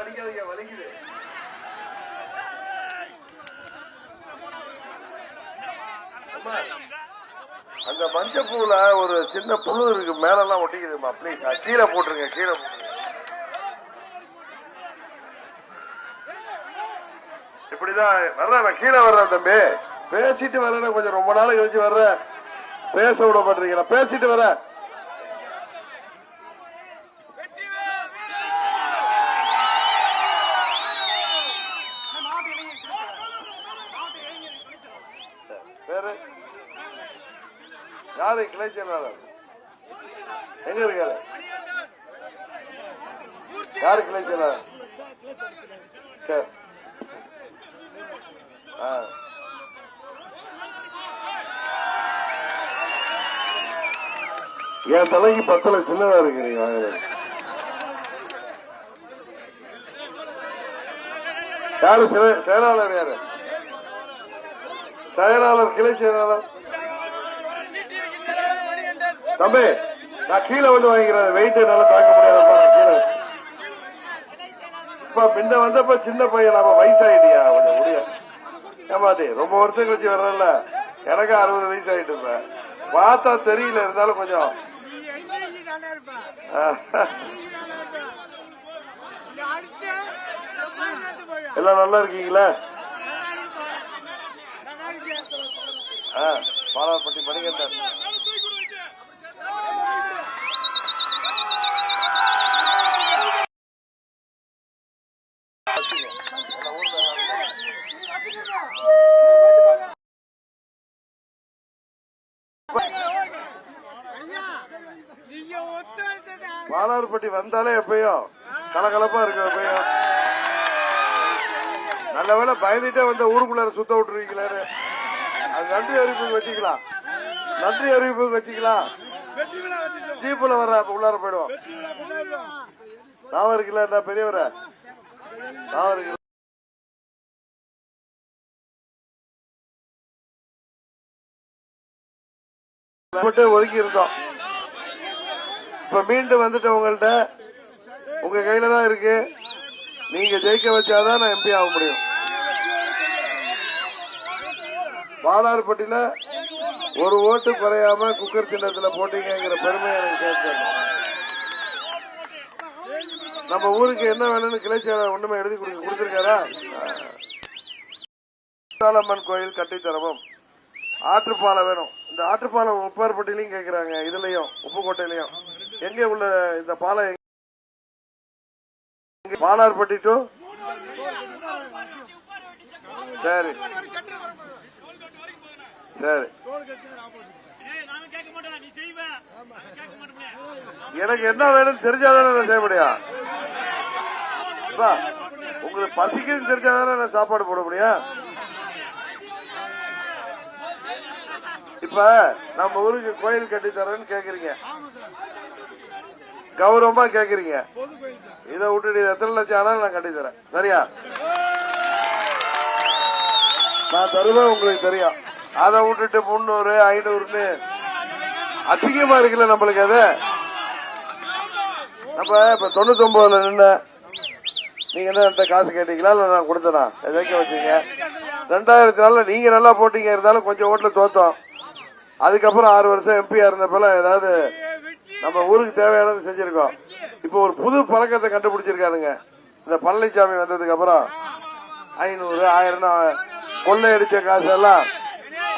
அடிக்காதீங்க, வலிக்குது. அந்த மஞ்சப்பூல ஒரு சின்ன புழு இருக்கு, மேலெல்லாம் ஒட்டிக்குதுமா. ப்ளீஸ் கீழே போட்டுருங்க, கீழே போட்டுருங்க. இப்படிதான் வர்றேன், கீழே வர்றேன் தம்பி. பேசிட்டு வரேன், கொஞ்சம் ரொம்ப நாள் கழிச்சு வர்றேன். பேச விட மாட்டீங்களா? பேசிட்டு வரேன். பேரு யாரு? கிளை செயலாளர் எங்க இருக்காரு? யாரு கிளை செயலாளர்? சரி, என் தலைக்கு 10 லட்சம் சின்னதா இருக்கு. நீங்க யாரு செயலாளர்? யாரு செயலாளர்? கிளை செயலாளர் தம்பி, நான் கீழே வந்து வாங்கிக்கிறேன். வெயிட் என்னால தாக்க முடியாதப்பா, கீழே. இப்ப முன்ன வந்தப்ப சின்ன பையன், நாம வயசாயிட்டியா கொஞ்சம் முடியும். ஏமாட்டி ரொம்ப வருஷம் கழிச்சு வர்றல, எனக்கு 60 வயசு ஆயிட்டு இருப்பேன். பார்த்தா தெரியல, இருந்தாலும் கொஞ்சம் எல்லாம் நல்லா இருக்கீங்களா? பாலாப்பட்டி மணிகண்டன். பாலாறுப்பட்டி வந்தாலே எப்பயும் கலகலப்பா இருக்கு. எப்பயும் நல்ல வேலை பயந்துட்டே வந்த ஊருக்குள்ள சுத்த விட்டுருவீங்களே. அது நன்றி அறிவிப்பு வச்சுக்கலாம், நன்றி அறிவிப்பு வச்சுக்கலாம். ஜீப்புல வர்ற உள்ளார போயிடுவோம். நான் இருக்குல்ல, என்ன பெரியவர நான் இருக்குல்ல. ஒதுக்கி இருந்தோம். இப்ப மீண்டும் வந்துட்டு உங்கள்ட்ட, உங்க கையில தான் இருக்கு. நீங்க ஜெயிக்க வச்சாதான் நான் எம்பி ஆக முடியும். பாலாறுப்பட்டியில ஒரு ஓட்டு குறையாம குக்கர் சின்னத்துல போட்டீங்கிற பெருமை எனக்கு சேர்த்து. நம்ம ஊருக்கு என்ன வேணும்னு கிளைச்சாளர் ஒண்ணுமே எழுதி கொடுத்திருக்காரா? அம்மன் கோயில் கட்டித்தரவும், ஆற்றுப்பாலம் வேணும். இந்த ஆற்றுப்பாலம் உப்பார்பட்டியிலையும் கேட்கிறாங்க, இதுலயும் உப்புக்கோட்டையிலையும். எங்க உள்ள இந்த பாலம்? பாலாறுப்பட்டி டு சரி சரி. எனக்கு என்ன வேணும்னு தெரிஞ்சாதானே நான் செய்ய முடியும். உங்களுக்கு பசிக்குன்னு தெரிஞ்சாதானே நான் சாப்பாடு போட முடியும். இப்ப நம்ம ஊருக்கு கோயில் கட்டித்தரேன்னு கேக்குறீங்க, கௌரவமா கேக்குறீங்க. இதை விட்டுட்டு எத்தனை லட்சம் ஆனாலும் நான் கட்டித்தரேன். சரியா? நான் தருவேன், உங்களுக்கு தெரியும். அதை விட்டுட்டு 300 500ன்னு அதிகமா இருக்குல்ல நம்மளுக்கு. அது நம்ம இப்ப 99ல நின்ன நீங்க என்ன காசு கேட்டீங்களா இல்ல நான் கொடுத்தனா? வைக்க வச்சீங்க. 2004 நீங்க நல்லா போட்டீங்க, இருந்தாலும் கொஞ்சம் ஓட்டுல தோத்தோம். அதுக்கப்புறம் 6 வருஷம் எம்பியா இருந்தப்பல ஏதாவது நம்ம ஊருக்கு தேவையானது செஞ்சிருக்கோம். இப்ப ஒரு புது பழக்கத்தை கண்டுபிடிச்சிருக்காருங்க இந்த பழனிசாமி வந்ததுக்கு அப்புறம். 500 1000 கொள்ளையடிச்ச காசு எல்லாம்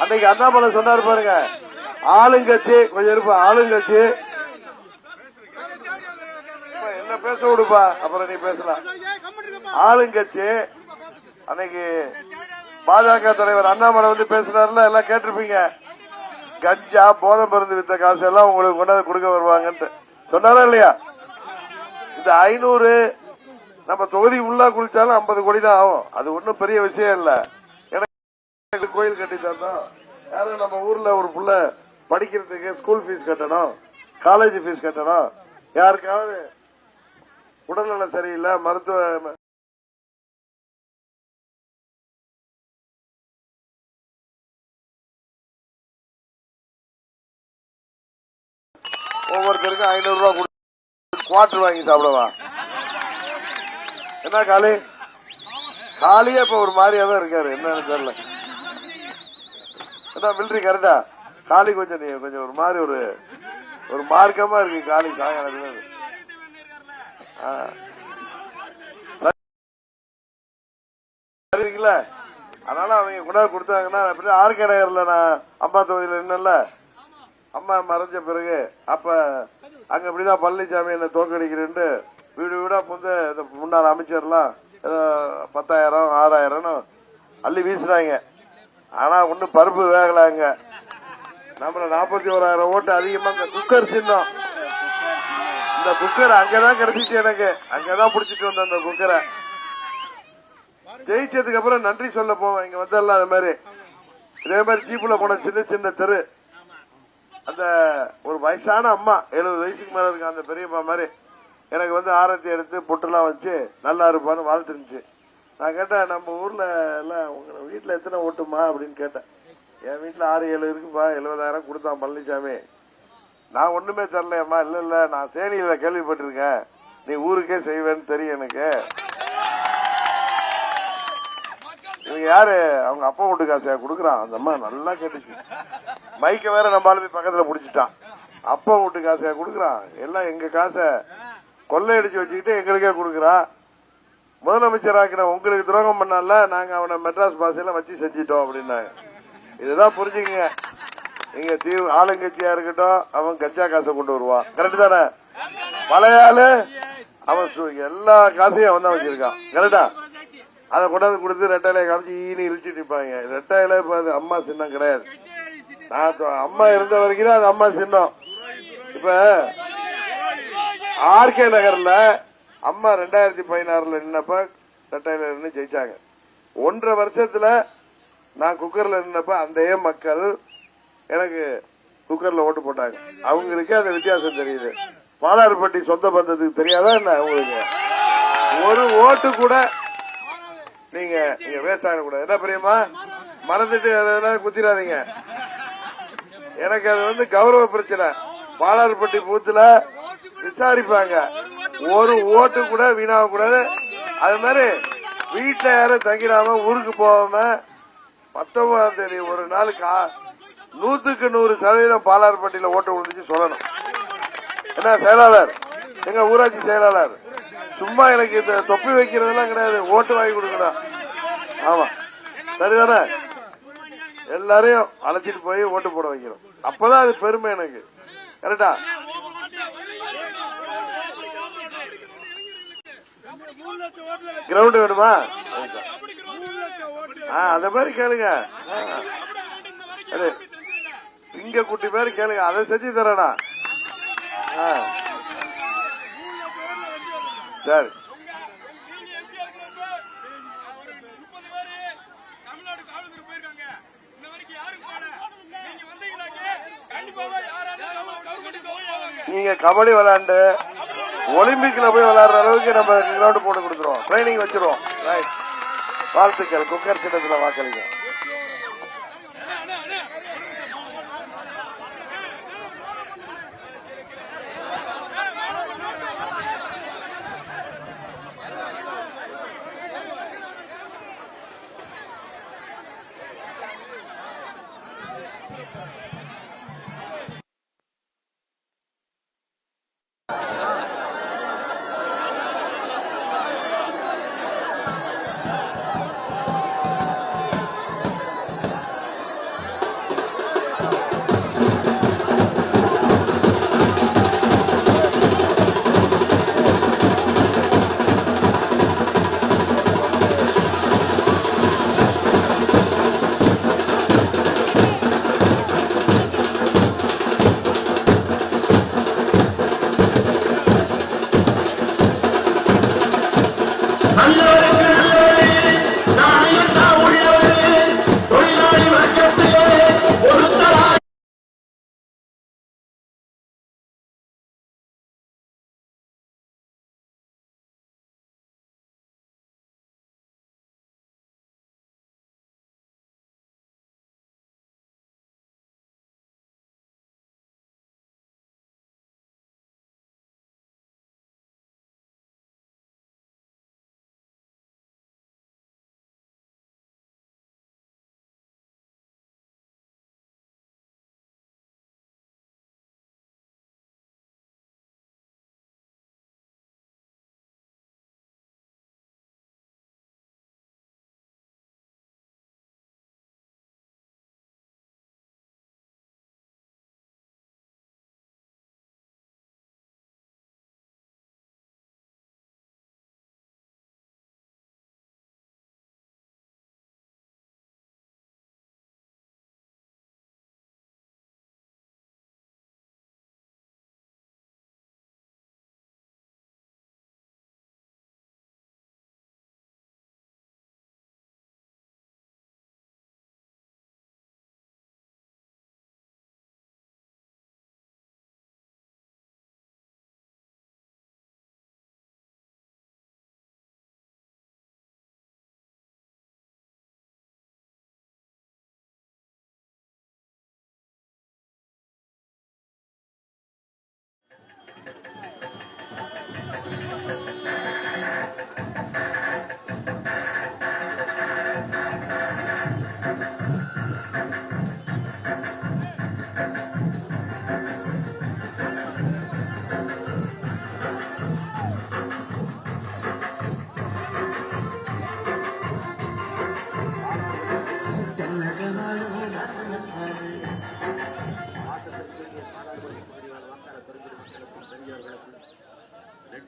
அன்னைக்கு அண்ணாமலை சொன்னாரு பாருங்க. ஆளுங்கட்சி கொஞ்சம் இருப்பா, ஆளுங்கட்சி என்ன பேச விடுப்பா, அப்புறம் நீ பேசலாம். ஆளுங்கட்சி அன்னைக்கு பாஜக தலைவர் அண்ணாமலை வந்து பேசினார்ல, எல்லாம் கேட்டிருப்பீங்க. கஞ்சா போதை மருந்து வித்த காசு எல்லாம் உங்களுக்கு கொண்டாந்து கொடுக்க வருவாங்கன்னு சொன்னாரா இல்லையா? இந்த 500 நம்ம தொகுதி உள்ளா குளிச்சாலும் 50 கோடி தான் ஆகும். அது ஒன்னும் பெரிய விஷயம் இல்ல. எனக்கு கோயில் கட்டி தந்தோம். யாரும் நம்ம ஊர்ல ஒரு புள்ள படிக்கிறதுக்கு ஸ்கூல் ஃபீஸ் கட்டணும், காலேஜ் ஃபீஸ் கட்டணும், யாருக்காவது உடல்நலம் சரியில்லை, மருத்துவ ஒவ்வொருத்தருக்கும் 500 ரூபாய் குவார்டர் வாங்கி சாப்பிடவா? என்ன காலியே இப்ப ஒரு மாதிரியா தான் இருக்காரு, என்னன்னு தெரியல. மிலிட்டரி கரெக்டா காலி கொஞ்சம் நீ கொஞ்சம் ஒரு மாதிரி ஒரு மார்க்கமா இருக்கு காலி சாயங்காலத்துல. சரிங்கள, அதனால அவங்க கூட கொடுத்தாங்கன்னா ஆர்கே நகர்ல நான் அம்மா தொகுதியில நின்னல, அம்மா மறைஞ்ச பிறகு அப்ப அங்க இப்படிதான் பழனிசாமி என்ன தோக்கடிக்கிறேன்னு வீடு வீடா முன்னாள் அமைச்சர்லாம் 10,000 6,000 அள்ளி வீசுறாங்க. ஆனா ஒன்னும் பருப்பு வேகலாங்க. நம்மள 41,000 ஓட்டு அதிகமா இந்த குக்கர் சின்னம், இந்த குக்கர் அங்கதான் கிடைச்சிச்சு எனக்கு, அங்கதான் புடிச்சிட்டு வந்த அந்த குக்கரை. ஜெயிச்சதுக்கு அப்புறம் நன்றி சொல்ல போவேன் இங்க வந்தெல்லாம். அது மாதிரி இதே மாதிரி ஜீப்புல போன சின்ன சின்ன தெரு, அந்த ஒரு வயசான அம்மா 70 வயசுக்கு மேல இருக்க அந்த பெரியம்மா மாதிரி எனக்கு ஆரத்தி எடுத்து பொட்டுலாம் வச்சு நல்லா இருப்பான்னு வாழ்த்துருந்துச்சு. நான் கேட்டேன், நம்ம ஊர்ல எல்லாம் உங்க வீட்டுல எத்தனை ஓட்டுமா அப்படின்னு கேட்டேன். என் வீட்டுல 6-7 இருக்குப்பா, 70,000 கொடுத்தான் பழனிசாமி. நான் ஒண்ணுமே தரலையம்மா. இல்ல நான் தேனியில கேள்விப்பட்டிருக்கேன், நீ ஊருக்கே செய்வேன்னு தெரியும் எனக்கு. இவங்க யாரு, அவங்க அப்பா வீட்டு காசையா கொடுக்குறான். அந்த அம்மா நல்லா கேட்டுச்சு. மைக்க வேற நம்ம போய் பக்கத்துல புடிச்சிட்டான். அப்பா வீட்டு காசையா கொடுக்குறான், எல்லாம் எங்க காசை கொள்ளையடிச்சு வச்சுக்கிட்டு எங்களுக்கே கொடுக்குறான். முதலமைச்சர் ஆக்கின உங்களுக்கு துரோகம் பண்ணால நாங்க அவனை மெட்ராஸ் பாசையில வச்சு செஞ்சிட்டோம் அப்படின்னாங்க. இதுதான் புரிஞ்சுக்கங்க. நீங்க ஆளுங்கட்சியா இருக்கட்டும், அவன் கஞ்சா காசை கொண்டு வருவான், கரெக்ட் தானே? பழைய ஆளு அவன் எல்லா காசையும் அவன் தான் வச்சிருக்கான், கரெக்டா? அதை கொண்டாந்து கொடுத்து ரெட்டையில காமிச்சு ஈனி இழிச்சு நிப்பாங்க. ரெட்டையில இப்ப அது அம்மா சின்னம் கிடையாது. நான் அம்மா இருந்த வரைக்கும் தான் அது அம்மா சின்னம். இப்ப ஆர்கே நகர்ல அம்மா 2016 நின்னப்ப ரெட்டையில நின்று ஜெயிச்சாங்க. 1.5 வருஷத்துல நான் குக்கர்ல நின்னப்ப அந்த மக்கள் எனக்கு குக்கர்ல ஓட்டு போட்டாங்க. அவங்களுக்கு அந்த வித்தியாசம் தெரியுது. பாலாறுப்பட்டி சொந்த பந்தத்துக்கு தெரியாதா என்ன? உங்களுக்கு ஒரு ஓட்டு கூட நீங்க வேஸ்ட் ஆகக்கூடாது. என்ன பெரியமா மறந்துட்டு அதெல்லாம் குத்திராதீங்க. எனக்கு அது கௌரவ பிரச்சனை. பாலாறுப்பட்டி பூத்துல விசாரிப்பாங்க, ஒரு ஓட்டு கூட வீணாக கூடாது. அது மாதிரி வீட்டுல யாரும் தங்கிடாம ஊருக்கு போகாம 19ஆம் தேதி ஒரு நாளுக்கு 100% பாலாறுப்பட்டியில ஓட்டு விழுந்துச்சு சொல்லணும். என்ன செயலாளர், எங்க ஊராட்சி செயலாளர் சும்மா எனக்கு இந்த தொப்பி வைக்கிறதெல்லாம் கிடையாது, ஓட்டு வாங்கி கொடுக்கணும். ஆமா சரிதானே? எல்லாரையும் அழைச்சிட்டு போய் ஓட்டு போட வைக்கிறோம். அப்பதான் அது பெருமை எனக்கு, கரெக்டா? கிரவுண்ட் வேணுமா? அத மாதிரி கேளுங்க. சிங்க குட்டி மாதிரி கேளுங்க, அதை செஞ்சு தரடா. சரி, நீங்க கபடி விளையாண்டு ஒலிம்பிக்ல போய் விளையாடுற அளவுக்கு நம்ம கிரவுண்ட் போட்டு கொடுத்துருவோம், ட்ரைனிங் வச்சிருவோம். வாழ்த்துக்கள். குக்கர் சின்னத்துல வாக்களிங்க.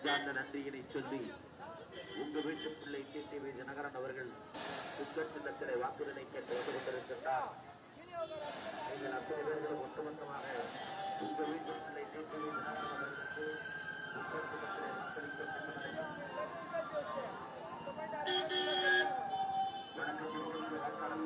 நெஞ்சார்ந்த நன்றியினை சொல்லி உங்க வீட்டு பிள்ளை டிடிவி தினகரன் அவர்கள் புத்தர் சின்னத்திலே வாக்குறுதி கேட்டு வந்து கொண்டிருக்கின்றார். நீங்கள் அத்தனை பேர்களும் ஒட்டுமொத்தமாக உங்க வீட்டு பிள்ளை டிடிவி தினகரன் அவர்களுக்கு புத்தர் சின்னத்திலே வாக்களிக்க வணக்கம் வாக்காளர்கள்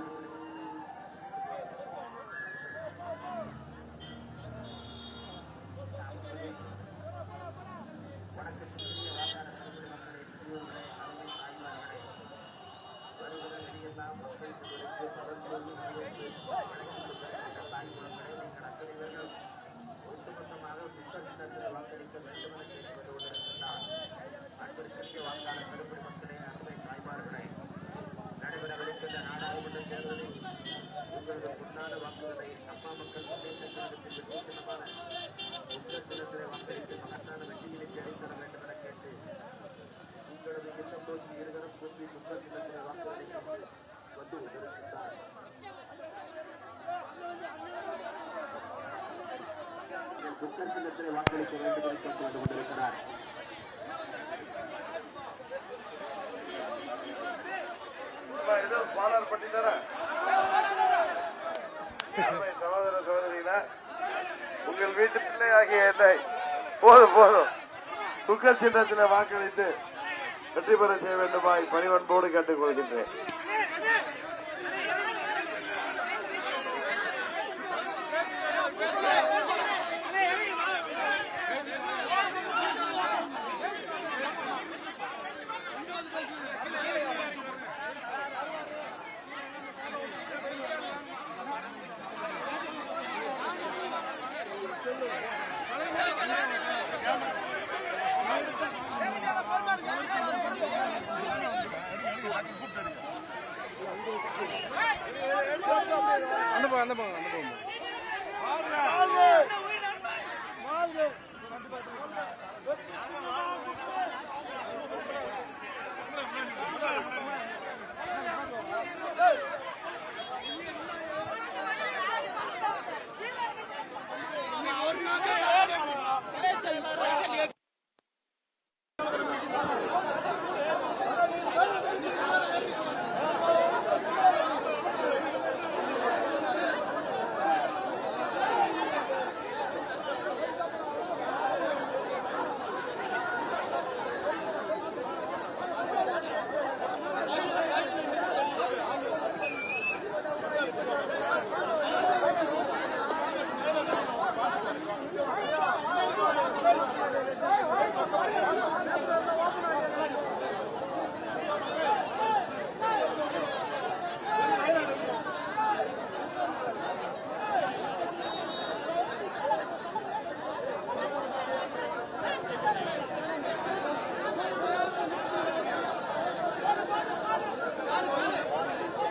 புத்தகத்திலே வாக்களிக்க வேண்டும் என கேட்டுக் கொண்டிருக்கிறார். சகோதர சகோதரிகள உங்கள் வீட்டு பிள்ளை ஆகிய என்னை போதும் போதும் துக்கல் சின்னத்தில் வாக்களித்து வெற்றி பெற செய்ய வேண்டுமாய் பணிவன்போடு கேட்டுக் கொள்கின்றேன். அந்த